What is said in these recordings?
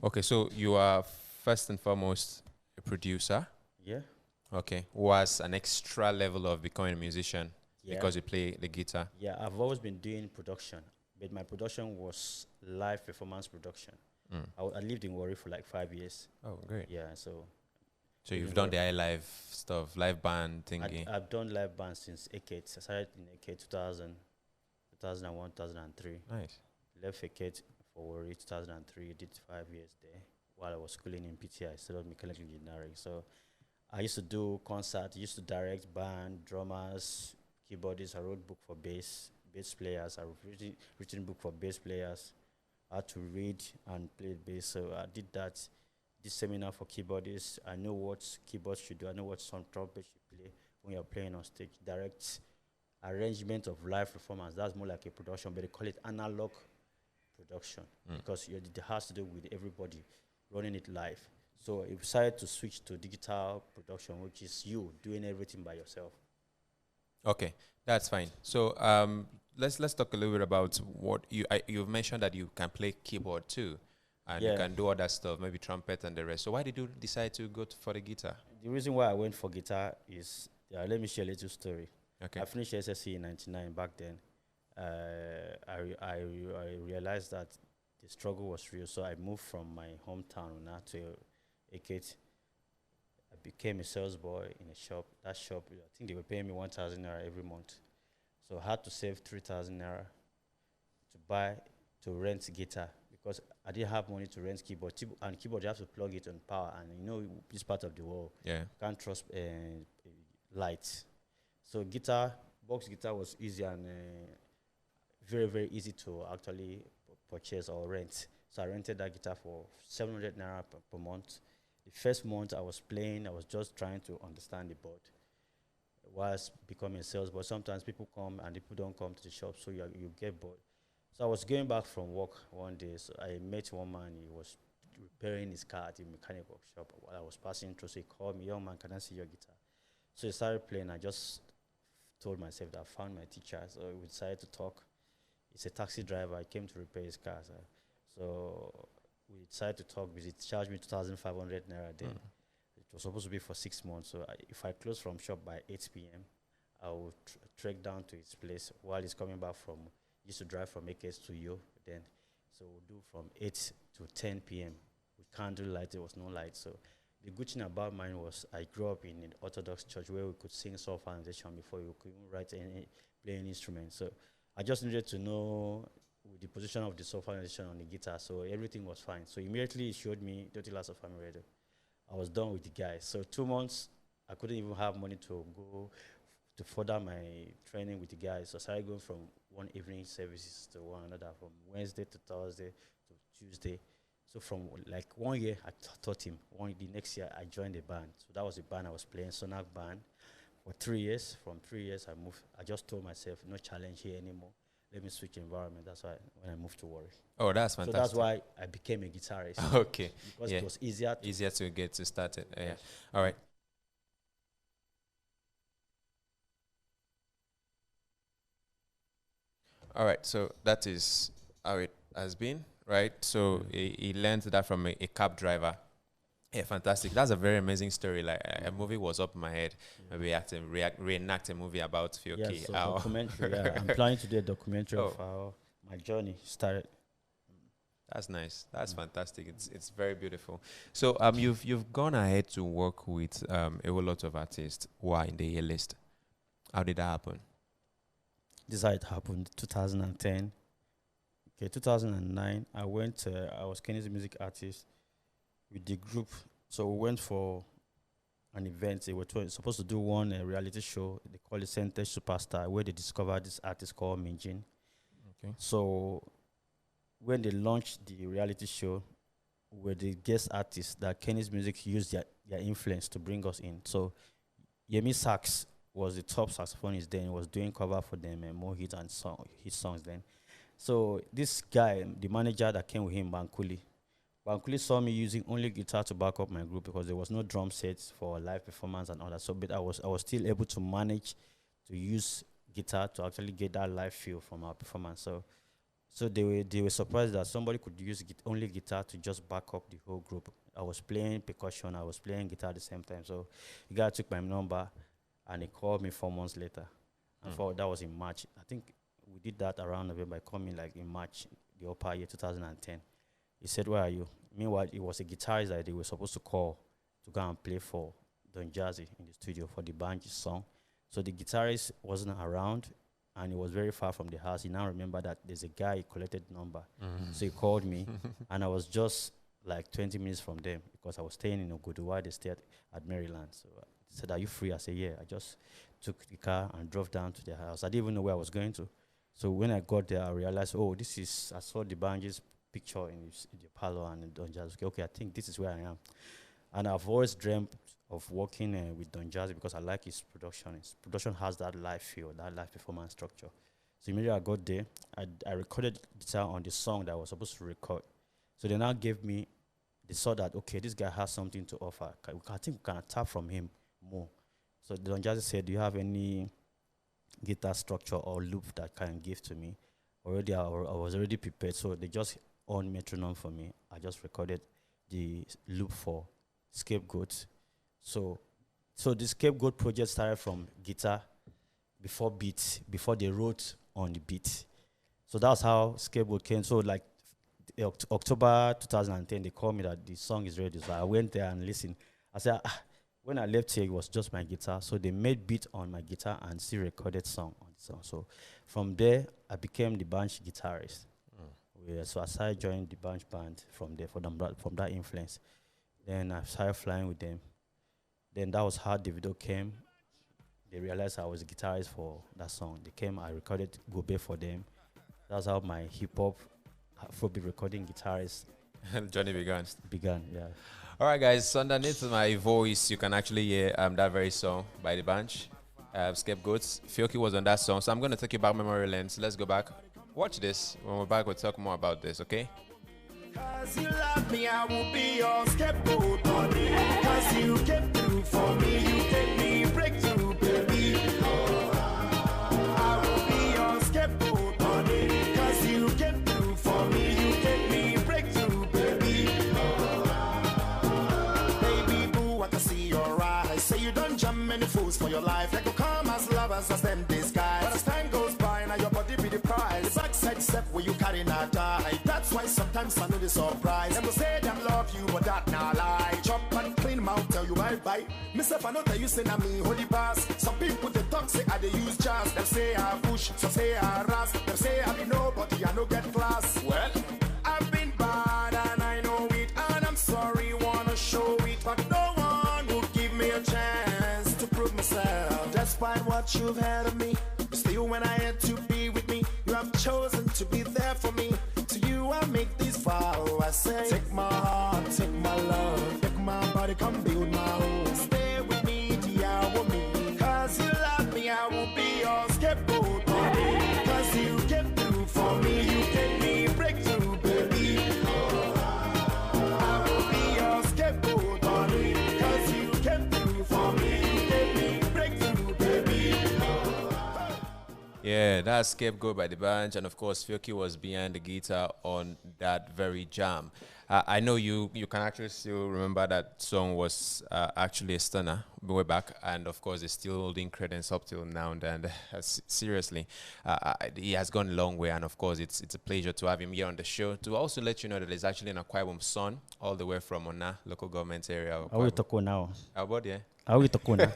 Okay, so you are first and foremost a producer. Yeah, Okay, was an extra level of becoming a musician yeah, because you play the guitar. yeah. I've always been doing production, but my production was live performance production. Mm. I lived in Warri for like 5 years. Oh, great. Yeah, so So lived you've in done Warri. the live stuff, live band thingy. I've done live band since Ekay. I started in Ekay 2001, 2003. Nice. Left Ekay for Warri 2003. Did 5 years there while I was schooling in PTI, studied mechanical engineering. So I used to do concerts, used to direct band, drummers, keyboardists. I wrote book for bass players. I've written book for bass players. I had to read and play bass. So I did that. This seminar for keyboardists. I know what keyboards should do. I know what some trumpet should play when you're playing on stage. Direct arrangement of live performance. That's more like a production, but they call it analog production because it has to do with everybody running it live. So I decided to switch to digital production, which is you doing everything by yourself. Okay, that's fine. So let's talk a little bit about what you've mentioned that you can play keyboard too, and you Yeah. can do other stuff, maybe trumpet and the rest. So why did you decide to go for the guitar? The reason why I went for guitar is, let me share a little story. Okay. I finished SSC in 99 back then. I realized that the struggle was real, so I moved from my hometown now to Ekiti. I became a sales boy in a shop. That shop, I think they were paying me 1,000 naira every month. So I had to save 3,000 naira to rent guitar because I didn't have money to rent keyboard. And keyboard, you have to plug it on power. And this part of the world, Yeah. can't trust lights. So box guitar was easy and very, very easy to actually purchase or rent. So I rented that guitar for 700 naira per month. The first month I was playing, I was just trying to understand the board whilst becoming a sales. But sometimes people come and people don't come to the shop, so you get bored. So I was going back from work one day. So I met one man. He was repairing his car at the mechanic workshop while I was passing through. So he called me, "Young man, can I see your guitar?" So he started playing. I just told myself that I found my teacher. So we decided to talk. He's a taxi driver. I came to repair his car. So we decided to talk because he charged me 2,500 naira then. It was supposed to be for 6 months. So if I close from shop by 8 p.m., I would trek down to his place while he's coming back from, used to drive from AKS to Yo then. So we'll do from 8 to 10 p.m. We can't do light. There was no light. So the good thing about mine was I grew up in an Orthodox church where we could sing soul foundation before we could even play any instrument. So I just needed to know the position of the soul foundation on the guitar. So everything was fine. So immediately he showed me Dirty Last of Family Radio. I was done with the guy. So 2 months, I couldn't even have money to go to further my training with the guys. So I started going from one evening services to one another, from Wednesday to Thursday to Tuesday. So from like 1 year, I taught him. The next year, I joined the band. So that was the band I was playing, Sonak Band, for 3 years. From 3 years, I moved. I just told myself, no challenge here anymore. Let me switch environment. That's why when I moved to Warri. Oh, that's fantastic. So that's why I became a guitarist. Okay. Because it was easier to get to start it. Yeah. All right. All right. So that is how it has been, right? So he learned that from a cab driver. Yeah, fantastic. That's a very amazing story. Like a movie was up in my head. Maybe I have to reenact a movie about Fiokee. Yeah, so documentary. Yeah, I'm planning to do a documentary of how my journey started. That's nice. That's fantastic. It's very beautiful. So you've gone ahead to work with a whole lot of artists who are in the A list. How did that happen? This is how it happened. 2010. Okay, 2009. I was Kenny's music artist with the group. So we went for an event. They were supposed to do one reality show. They call it Center Superstar, where they discovered this artist called Minjin. Okay. So when they launched the reality show, we were the guest artists that Kenny's music used their influence to bring us in. So Yemi Sax was the top saxophonist then. He was doing cover for them and more hits and his songs then. So this guy, the manager that came with him, Bankuli saw me using only guitar to back up my group because there was no drum sets for live performance and all that. So, but I was still able to manage to use guitar to actually get that live feel from our performance. So So they were surprised that somebody could use only guitar to just back up the whole group. I was playing percussion, I was playing guitar at the same time. So the guy took my number and he called me 4 months later. I thought that was in March. I think we did that around November. He called me like in March, the upper year 2010. He said, "Where are you?" Meanwhile, it was a guitarist that they were supposed to call to go and play for Don Jazzy in the studio for the band song. So the guitarist wasn't around and he was very far from the house. He now remembered that there's a guy he collected number. So he called me and I was just like 20 minutes from them because I was staying in Ogudu while they stayed at Maryland. So he said, "Are you free?" I said, "Yeah." I just took the car and drove down to their house. I didn't even know where I was going to. So when I got there, I realized, I saw the Banji's picture in the parlor and Don Jazzy. Okay, I think this is where I am. And I've always dreamt of working with Don Jazzy because I like his production. His production has that live feel, that live performance structure. So immediately I got there, I recorded guitar on the song that I was supposed to record. So they now gave me, they saw that, okay, this guy has something to offer. I think we can tap from him more. So Don Jazzy said, "Do you have any guitar structure or loop that can give to me?" Already, I was already prepared. So they just on metronome for me. I just recorded the loop for Scapegoat. So the Scapegoat project started from guitar before they wrote on the beat. So that's how Scapegoat came. So like October 2010, they called me that the song is ready. So I went there and listened. I said, when I left here, it was just my guitar. So they made beat on my guitar and still recorded song on the song. So from there, I became the band guitarist. Yeah, so I started joining the band from there, from that influence. Then I started flying with them. Then that was how the video came. They realized I was a guitarist for that song. They came, I recorded Gobe for them. That's how my hip-hop, Afrobeat recording guitarist journey began, yeah. All right, guys. So underneath my voice, you can actually hear that very song by the Bunch, Scapegoats. Fiokee was on that song. So I'm going to take you back memory lane. So let's go back. Watch this. When we're back, we'll talk more about this, okay? Cause you love me, I will be your scapegoat, honey. Cause you came through for me, you gave me breakthrough, baby. I will be your scapegoat, honey. Cause you came through for me, you gave me breakthrough, baby. Baby boo, I can see your eyes. Say you don't jump many fools for your life. They could come as lovers as them disguise. But as time goes by, now your body be the prize. The backside step where you carry not die. That's why sometimes I know the surprise. Them go say them love you, but that nah lie. Chop and clean mouth, tell you bye-bye. Myself, I know that you say na me holy pass. Some people they talk say I they use jazz. Them say I push, some say I ras. Them say I be nobody, I no get class. Well, I've been bad and I know it, and I'm sorry, wanna show it, but no one will give me a chance to prove myself. Despite what you've had of me, still when I had to be with me, you have chosen to be there for me. To you I make this vow, I say, take my heart, take my love, take my body, come build my home. Stay with me, dear me, cause you love me, I will be your scapegoat, baby. Cause you came through for me, you gave me breakthrough, baby. I will be your scapegoat, honey. Cause you came through for me, you gave me breakthrough, baby. Yeah, that's Scapegoat by the Bunch, and of course, Fiokee was behind the guitar on that very jam. I know you can actually still remember that song was actually a stunner way back, and of course, it's still holding credence up till now. And seriously, he has gone a long way, and of course, it's a pleasure to have him here on the show. To also let you know that there's actually an Akwa Ibom son all the way from Ona local government area. Are we talking now? About yeah. Are we talking now?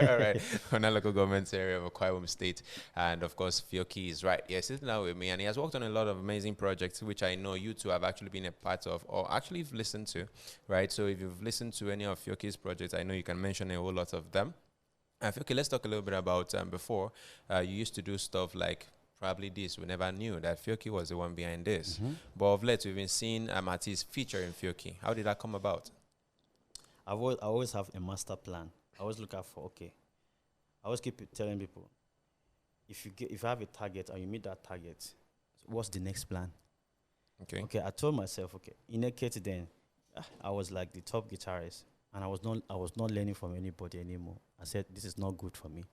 All right, on a local government area of Akwa Ibom State, and of course Fiokee is right here sitting down with me, and he has worked on a lot of amazing projects, which I know you two have actually been a part of, or actually you've listened to, right? So if you've listened to any of Fiokee's projects, I know you can mention a whole lot of them. Fiokee, let's talk a little bit about before you used to do stuff like probably this. We never knew that Fiokee was the one behind this, but of late we've been seeing artists featuring Fiokee. How did that come about? I always have a master plan. I always look out for, okay. I always keep telling people, if you have a target and you meet that target, what's the next plan? Okay. I told myself, okay, in Ekay then, I was like the top guitarist, and I was not learning from anybody anymore. I said, this is not good for me.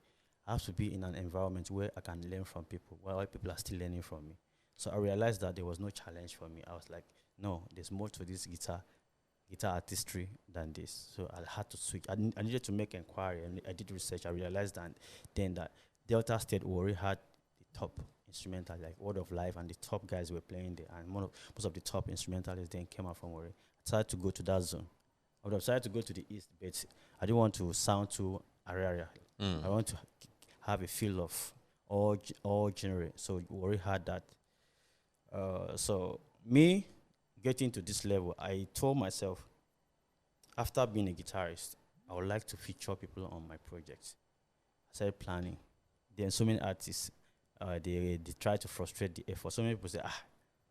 I have to be in an environment where I can learn from people, while people are still learning from me. So I realized that there was no challenge for me. I was like, no, there's more to this guitar artistry than this. So I had to switch. I needed to make inquiry, and I did research. I realized that then that Delta State already had the top instrumental, like Word of Life, and the top guys were playing there, and most of the top instrumentalists then came out from Warri. I decided to go to that zone. I would have decided to go to the east, but I didn't want to sound too area. I want to have a feel of all genre. So Warri had that. So me getting to this level, I told myself, after being a guitarist, I would like to feature people on my projects. I started planning. Then so many artists, they try to frustrate the effort. So many people say,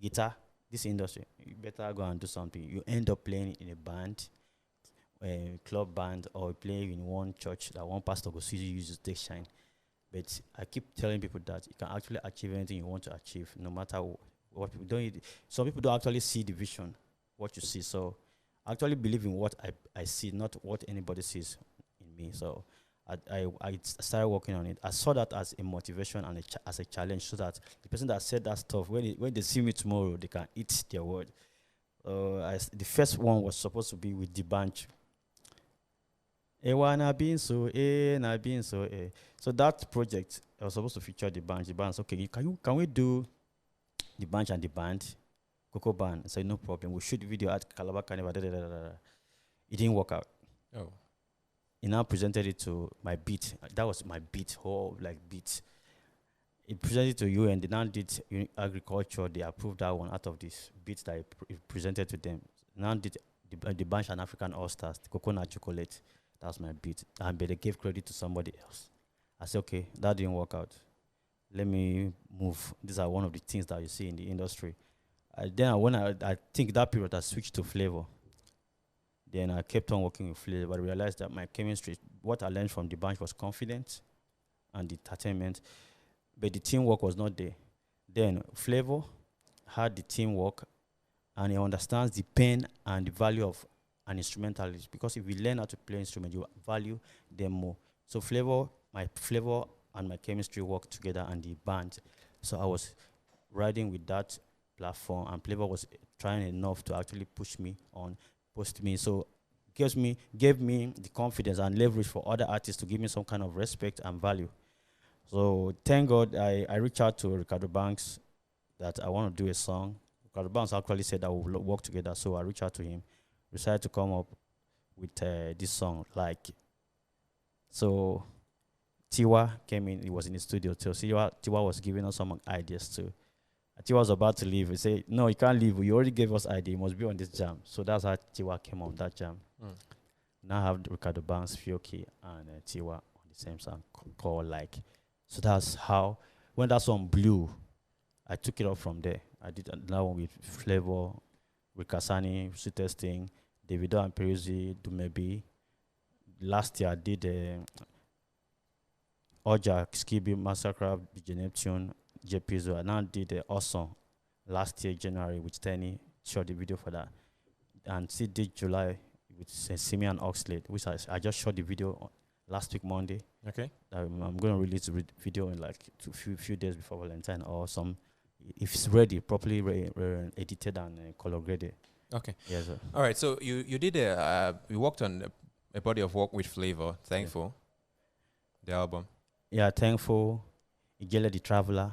guitar, this industry, you better go and do something. You end up playing in a band, a club band, or playing in one church that one pastor goes see you use to take shine. But I keep telling people that you can actually achieve anything you want to achieve, no matter what people don't. Some people don't actually see the vision, what you see. So I actually believe in what I see, not what anybody sees in me. So I started working on it. I saw that as a motivation and as a challenge, so that the person that said that stuff, when they see me tomorrow, they can eat their word. The first one was supposed to be with the bunch. So that project, I was supposed to feature the band. The band said, okay, can we do the bunch and the band, Coco Band? I said, no problem. We shoot the video at Calabar Carnival. It didn't work out. Oh. He now presented it to my beat. That was my beat, whole beat. He presented it to you, and they now did agriculture. They approved that one out of this beat that he presented to them. Now did the bunch and African All Stars, the Coconut Chocolate. That was my beat. And they gave credit to somebody else. I said, okay, that didn't work out. Let me move. These are one of the things that you see in the industry. When I think that period, I switched to flavor. Then I kept on working with flavor, but I realized that my chemistry, what I learned from the bunch was confidence and the entertainment, but the teamwork was not there. Then flavor had the teamwork, and he understands the pain and the value of an instrumentalist, because if you learn how to play instrument, you value them more. So my flavor and my chemistry worked together, and the band. So I was riding with that platform, and flavor was trying enough to actually push me on, post me. So gave me the confidence and leverage for other artists to give me some kind of respect and value. So thank God I reached out to Ricardo Banks that I want to do a song. Ricardo Banks actually said that we'll work together. So I reached out to him. We decided to come up with this song. So Tiwa came in. He was in the studio too. So Tiwa was giving us some ideas too. Tiwa was about to leave. He said, no, you can't leave. You already gave us idea. You must be on this jam. So that's how Tiwa came on that jam. Now I have Ricardo Banks, Fiokee, and Tiwa on the same song called Like. So that's how, when that song blew, I took it up from there. I did another one with Flavor, Rikasani, Sweetest Thing, Davido and Peruzzi, Dumebi. Last year I did Oja, Skibi, Massacre, DJ Neptune, JPzo. I now did Awesome last year, January, with Tenny. Shot the video for that. And see, did July with Simeon Oxlade, which I just shot the video last week, Monday. Okay. I'm going to release the video in few days before Valentine, or some, if it's ready, properly edited and color graded. Okay. Yes, sir. All right. So you did you worked on a body of work with Flavor, Thankful, the album. Yeah, Thankful, Igele the Traveler,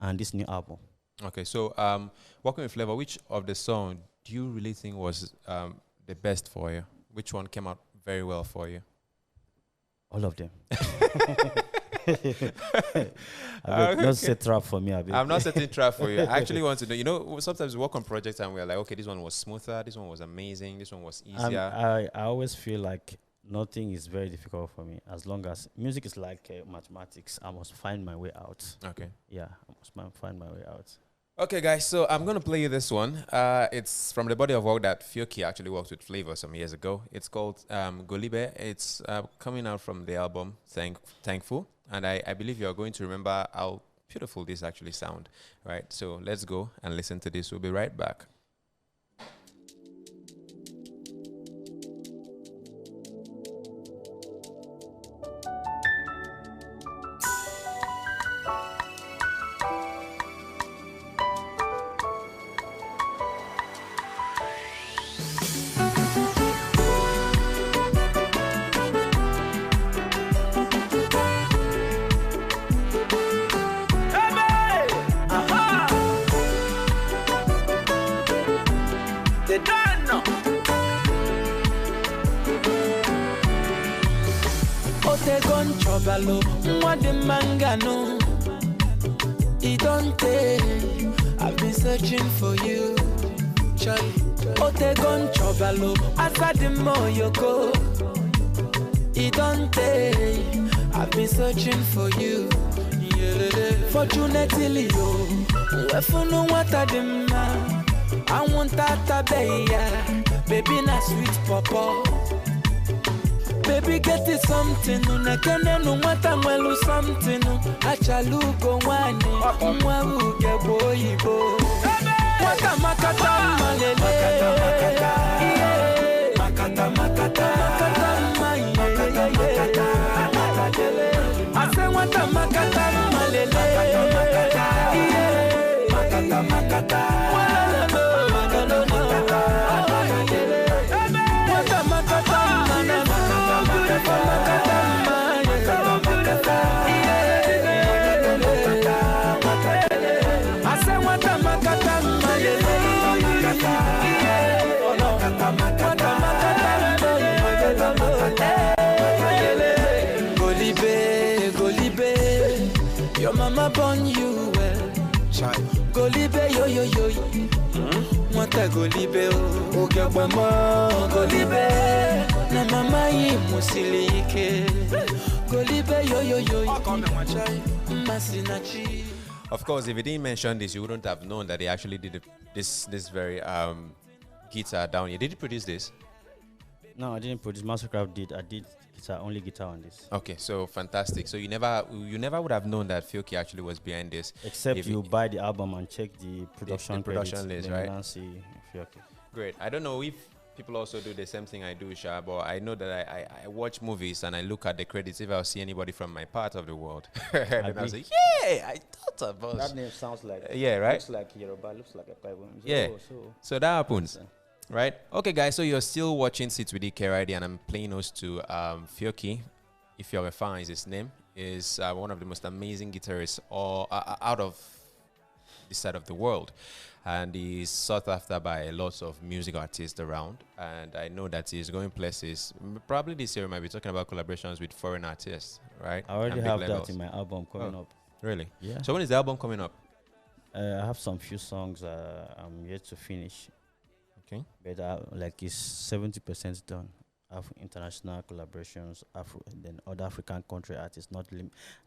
and this new album. Okay. So working with Flavor, which of the song do you really think was the best for you? Which one came out very well for you? All of them. Not set trap for me. I'm not setting trap for you. I actually want to know. You know, sometimes we work on projects and we're like, okay, this one was smoother, this one was amazing, this one was easier. I always feel like nothing is very difficult for me. As long as music is like mathematics, I must find my way out. Okay. Yeah, I must find my way out. Okay, guys, so I'm going to play you this one. It's from the body of work that Fiokee actually worked with Flavor some years ago. It's called Golibe. It's coming out from the album Thankful. And I believe you're going to remember how beautiful this actually sound, right? So let's go and listen to this. We'll be right back. you don't know. Otegon chobalo, mwade mangano. It don't take. I've been searching for you. Charlie. Otegon chobalo, asadimo yoko. It don't take. I've been searching for you. Fortunately, yo, wefunu watadima. I want that baby na sweet papa. Baby get it something, unakene no mwelu something. Achalugo wani, mwawu gebo yibo. Wata makata malele, makata makata, makata makata, I say wata makata malele, makata makata, wata makata Golibe, your mama born you well. Golibe, yo yo yo. Mwata Golibe, o mama Golibe, na mama yi musilike. Golibe, yo yo yo. Masinachi. Of course, if he didn't mention this, you wouldn't have known that he actually did this very guitar down here. Did he produce this? No, I didn't produce. Mastercraft did. I did only guitar on this. Okay, so fantastic. So you never would have known that Fiokee actually was behind this. Except you buy the album and check the production list, right? Nancy Fiokee. Great. I don't know if people also do the same thing I do, Sha, but I know that I watch movies and I look at the credits if I'll see anybody from my part of the world. And I was like, yeah, I thought about that name sounds like right? Looks like Yoruba, looks like a Bible. Yeah. So that happens. Right? Okay, guys, so you're still watching Sit with Ekay right, and I'm playing those to Fiokee. If you're a fan, is his name. Is one of the most amazing guitarists out of this side of the world. And he's sought after by lots of music artists around. And I know that he's going places. Probably this year we might be talking about collaborations with foreign artists, right? I already have that in my album coming up. Really? Yeah. So when is the album coming up? I have some few songs I'm yet to finish. Okay. But like it's 70% done. I have international collaborations, then other African country artists, not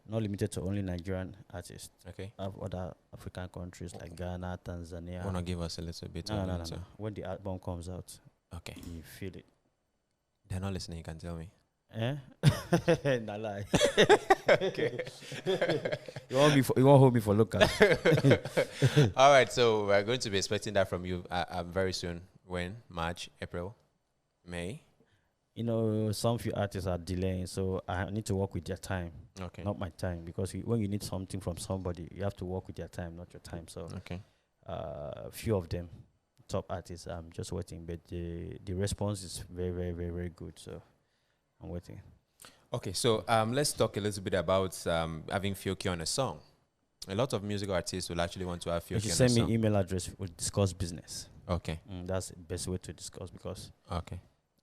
limited to only Nigerian artists. Okay. I have other African countries like Ghana, Tanzania. Wanna give us a little bit? No. When the album comes out, okay, you feel it. They're not listening. You can tell me. Eh? Nah lie. Okay. You won't hold me for local. All right, so we're going to be expecting that from you very soon. When? March, April, May? You know, some few artists are delaying, so I need to work with their time. Okay. Not my time, because when you need something from somebody, you have to work with their time, not your time. So, okay. Few of them, top artists, I'm just waiting, but the response is very, very, very, very good. So, I'm waiting. Okay, so let's talk a little bit about having Fiokee on a song. A lot of music artists will actually want to have Fiokee on a song. Send me email address, we'll discuss business. Okay. That's the best way to discuss, because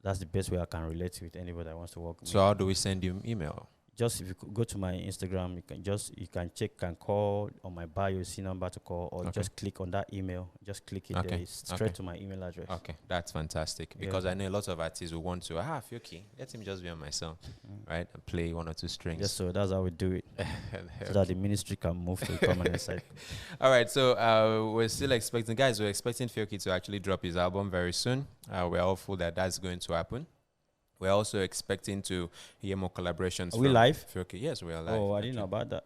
that's the best way I can relate with anybody that wants to work with me. So how do we send you email? Just if you go to my Instagram, you can check, can call on my bio, see number to call, or just click on that email. Just click it there. It's straight to my email address. Okay, that's fantastic, because I know a lot of artists will want to Fiokee, let him just be on my song, right? And play one or two strings. Yes, so that's how we do it. So that the ministry can move to the permanent side. All right, so we're still expecting, guys, we're expecting Fiokee to actually drop his album very soon. We're hopeful that that's going to happen. We're also expecting to hear more collaborations. Are we live? Fiokee. Yes, we are live. Oh, I didn't know about that.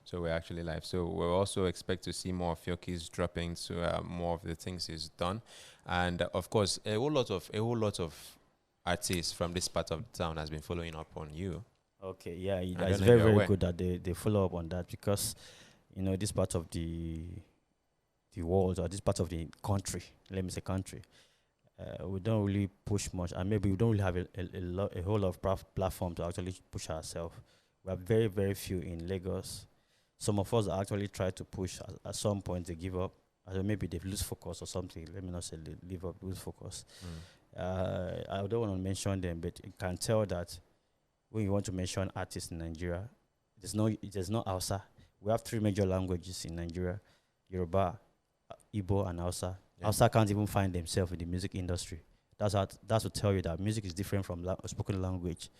So we're actually live. So we'll also expect to see more of Fiokee's dropping, to more of the things he's done, and of course, a whole lot of artists from this part of the town has been following up on you. Okay, yeah, it's very, very good that they follow up on that, because this part of the world, or this part of the country, let me say country. We don't really push much, and maybe we don't really have a whole lot of platform to actually push ourselves. We have very, very few in Lagos. Some of us actually try to push. At some point, they give up. maybe they've lose focus or something. Let me not say leave up, lose focus. I don't want to mention them, but you can tell that when you want to mention artists in Nigeria, there's no Hausa. We have 3 major languages in Nigeria: Yoruba, Igbo, and Hausa. Yeah. Hausa can't even find themselves in the music industry. That's to tell you that music is different from spoken language.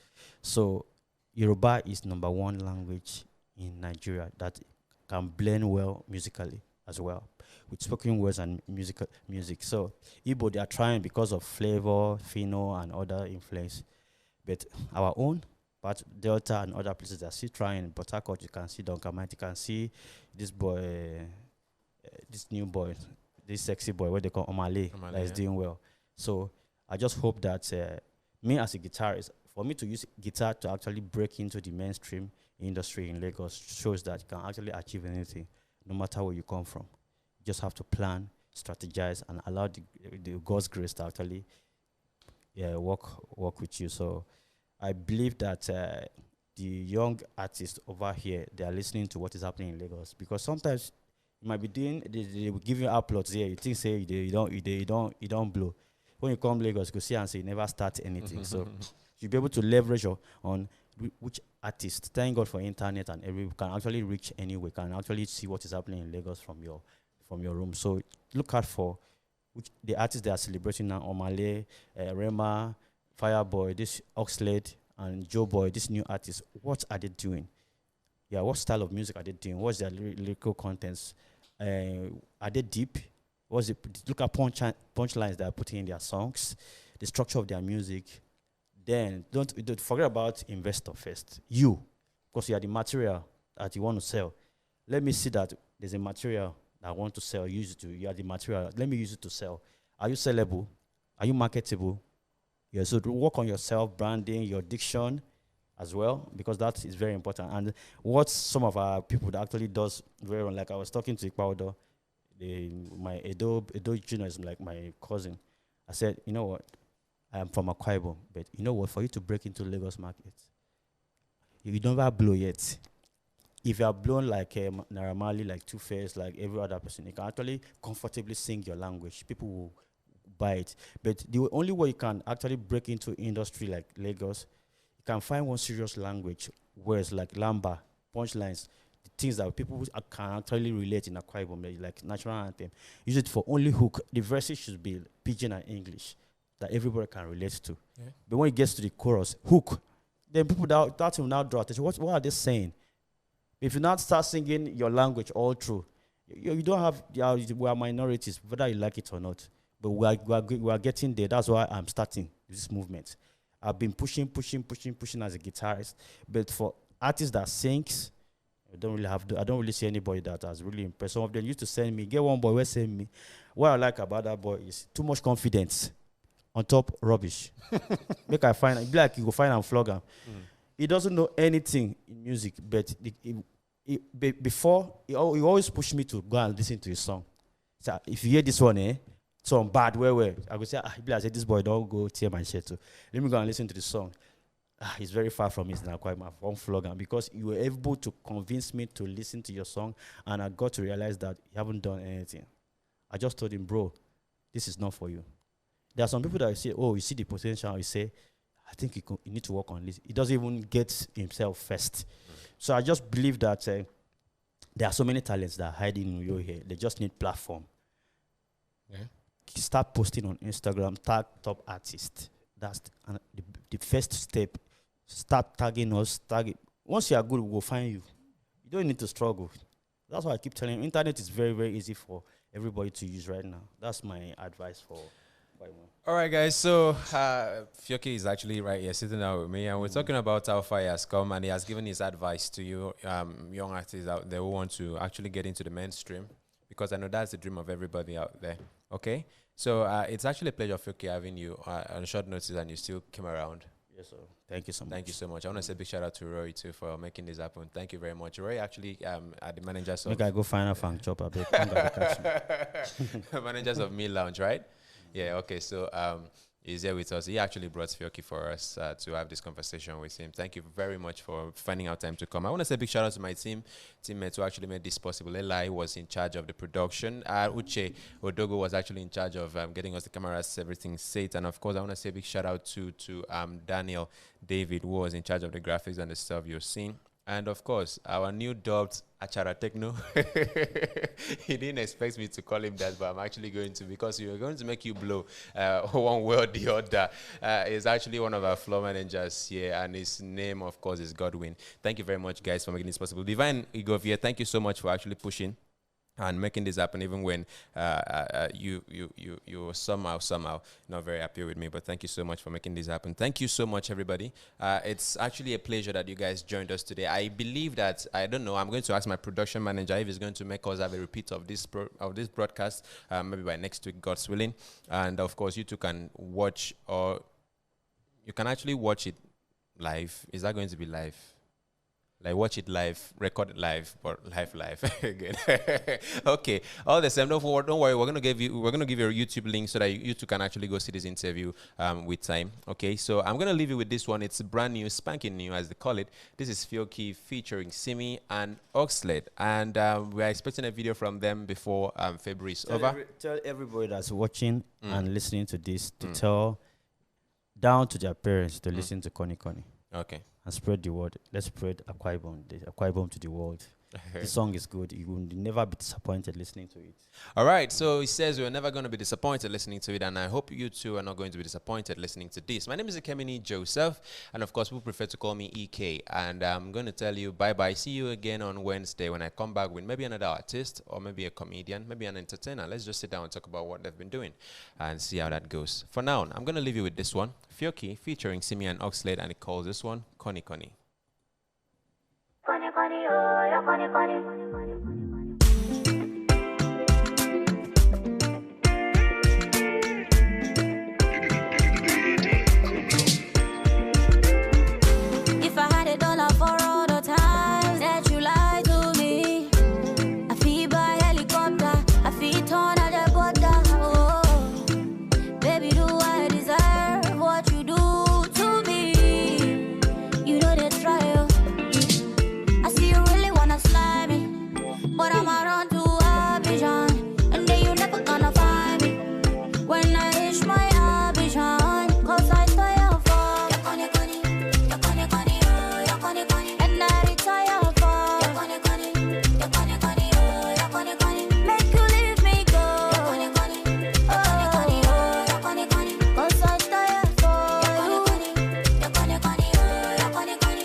So Yoruba is number 1 language in Nigeria that can blend well musically as well with spoken words and music. So Igbo, they are trying because of flavor, Fino, and other influence. But our own part, Delta and other places are still trying. Port Harcourt, you can see Duncan Might, you can see this boy, this new boy, this sexy boy, what they call Omale, that is doing well. So I just hope that me as a guitarist, for me to use guitar to actually break into the mainstream industry in Lagos shows that you can actually achieve anything, no matter where you come from. You just have to plan, strategize, and allow the God's grace to actually work with you. So I believe that the young artists over here, they are listening to what is happening in Lagos, because sometimes you might be doing, they will give you uploads here. You think say you don't blow. When you come Lagos, you see and say you never start anything. So you'll be able to leverage on which artist. Thank God for internet, and every can actually reach anywhere, can actually see what is happening in Lagos from your room. So look out for which the artists they are celebrating now: Omale, Rema, Fireboy, this Oxlade, and Joe Boy. This new artist, what are they doing? Yeah, what style of music are they doing? What's their lyrical contents? Are they deep? What's it? Look at punchlines they are putting in their songs, the structure of their music. Then don't forget about investor first. You, because you are the material that you want to sell. Let me see that there's a material that I want to sell. You are the material. Let me use it to sell. Are you sellable? Are you marketable? Yeah. So to work on yourself, branding, your diction, as well, because that is very important. And what some of our people that actually does very well, like I was talking to Ikpaudo, my Edo Junior is like my cousin. I said, you know what, I am from Akwa Ibom, but you know what, for you to break into Lagos market, you don't have blow yet. If you are blown like Naira Marley, like Two-Face, like every other person, you can actually comfortably sing your language. People will buy it. But the only way you can actually break into industry like Lagos, you can find one serious language, words like lamba, punchlines, the things that people can actually relate in Akwa Ibom, like national anthem. Use it for only hook. The verses should be pidgin and English that everybody can relate to. Yeah. But when it gets to the chorus, hook, then people that will now draw attention. What are they saying? If you not start singing your language all through, you don't have, we are minorities, whether you like it or not. But we are getting there. That's why I'm starting this movement. I've been pushing as a guitarist. But for artists that sings, I don't really see anybody that has really impressed. Some of them used to send me, get one boy, where send me. What I like about that boy is too much confidence. On top, rubbish. Make I find, it be like you go find and flog him. He doesn't know anything in music, but before, he always pushed me to go and listen to his song. So if you hear this one, some bad, where I go say, I said, this boy don't go tear my shirt too. Let me go and listen to the song. He's very far from it now, quite my phone flog him, because you were able to convince me to listen to your song, and I got to realize that you haven't done anything. I just told him, bro, this is not for you. There are some people that say, oh, you see the potential. You say, I think you need to work on this. He doesn't even get himself first. So I just believe that there are so many talents that are hiding in you here. They just need platform. Yeah. Start posting on Instagram, tag top artists. That's the first step. Start tagging us. Once you are good, we'll find you. You don't need to struggle. That's why I keep telling you, internet is very, very easy for everybody to use right now. That's my advice for... All right, guys. So Fiokee is actually right here sitting down with me, and we're talking about how far he has come, and he has given his advice to you, young artists out there who want to actually get into the mainstream, because I know that's the dream of everybody out there. Okay, so it's actually a pleasure, Fiokee, having you on short notice, and you still came around. Yes, sir. Thank you so much. Thank you so much. I want to say a big shout out to Roy too for making this happen. Thank you very much. Roy actually at the managers of... Make I go find a funk chop a bit. Managers of Me Lounge, right? Yeah, okay. So, He's here with us. He actually brought Fiokee for us to have this conversation with him. Thank you very much for finding out time to come. I want to say a big shout out to my teammates who actually made this possible. Eli was in charge of the production. Uche Odogo was actually in charge of getting us the cameras, everything set. And of course, I want to say a big shout out to Daniel David, who was in charge of the graphics and the stuff you're seeing. And of course, our new dubbed Achara Techno. He didn't expect me to call him that, but I'm actually going to, because you're going to make you blow one way or the other. He's actually one of our floor managers here, and his name, of course, is Godwin. Thank you very much, guys, for making this possible. Divine Igovia, thank you so much for actually pushing and making this happen, even when you were somehow not very happy with me. But thank you so much for making this happen. Thank you so much, everybody. It's actually a pleasure that you guys joined us today. I believe that, I don't know, I'm going to ask my production manager if he's going to make us have a repeat of this broadcast, maybe by next week, God's willing. And of course, you two can watch, or you can actually watch it live. Is that going to be live? Like, watch it live, record it live, but live again. Okay. All the same. Don't worry. We're gonna give you a YouTube link so that you two can actually go see this interview with time. Okay. So I'm gonna leave you with this one. It's brand new, spanking new, as they call it. This is Fiokee featuring Simi and Oxlade, and we are expecting a video from them before February is over. Tell everybody that's watching and listening to this to tell down to their parents to listen to Connie. Okay. And spread the word. Let's spread Akwa Ibom to the world. The song is good. You will never be disappointed listening to it. All right. So he says we're never going to be disappointed listening to it, and I hope you two are not going to be disappointed listening to this. My name is Ekemini Joseph, and of course, people prefer to call me Ekay. And I'm going to tell you bye-bye. See you again on Wednesday when I come back with maybe another artist, or maybe a comedian, maybe an entertainer. Let's just sit down and talk about what they've been doing and see how that goes. For now, I'm going to leave you with this one. Fiokee featuring Simi and Oxlade, and it calls this one Connie. Connie, oh, yeah, Connie. If I had $1 for all the times that you lied to me, I feel by helicopter, I feel torn at the border. Oh, baby, do I deserve what you do to me? You know the trial. I see you really wanna slide me, but I'm around to Abidjan, and then you never gonna find me when I reach my Abidjan, cause I tire for your Connie, oh, your Connie, and I retire for your Connie, oh, your Connie, make you leave me go, your Connie, oh, your Connie, cause I tire for you, your Connie, oh, your Connie.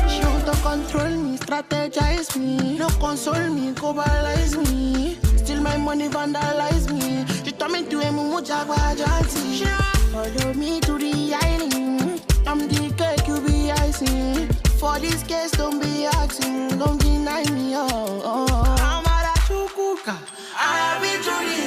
She want to control me, strategize me, no console me, globalize me. Steal my money, vandalize me. She told me to Jagwajanti. She follow me to the island. I'm the cake, you be icing. For this case, don't be asking, don't deny me. I'm a chukuka. I'll be truly